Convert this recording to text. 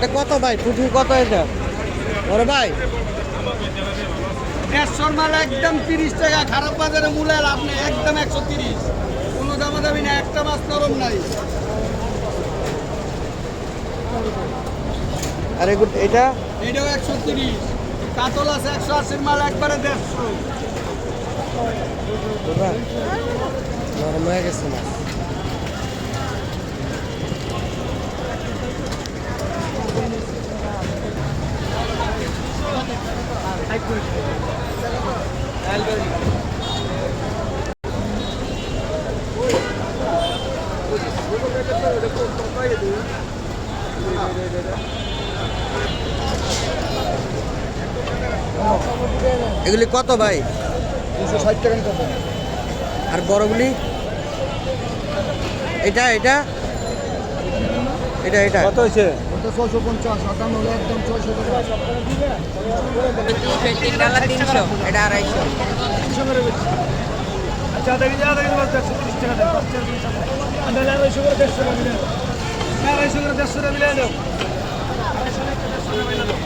এটা কত ভাই? পুঁটি কত এটা? ওরে ভাই 150 মাল একদম 30 টাকা। খারাপ বাজারে মূল্য আপনি একদম 130। কোনো দামাদামি না, একটা মাছ নরম নাই। আর এটা এটাও 130। কাতল আছে 180 মাল একবারে 150। নরম হয়ে গেছে না। এগুলি কত ভাই? 260 টাকা নিতে হবে। আর বড়গুলি? এটা এটা এটা এটা কত হয়েছে? ওটা 650। আটান্ন হলো একদম 600 টাকা। ডালা 300, এটা 250। 300 করে বেশি। আচ্ছা দেখি যা দেখি 130 টাকা দেন। 50 টাকা। আন্ডা 250 করে 150 টাকা মিলে। 250 করে 150 টাকা মিলে দাও। 250 করে 150 টাকা মিলে দাও।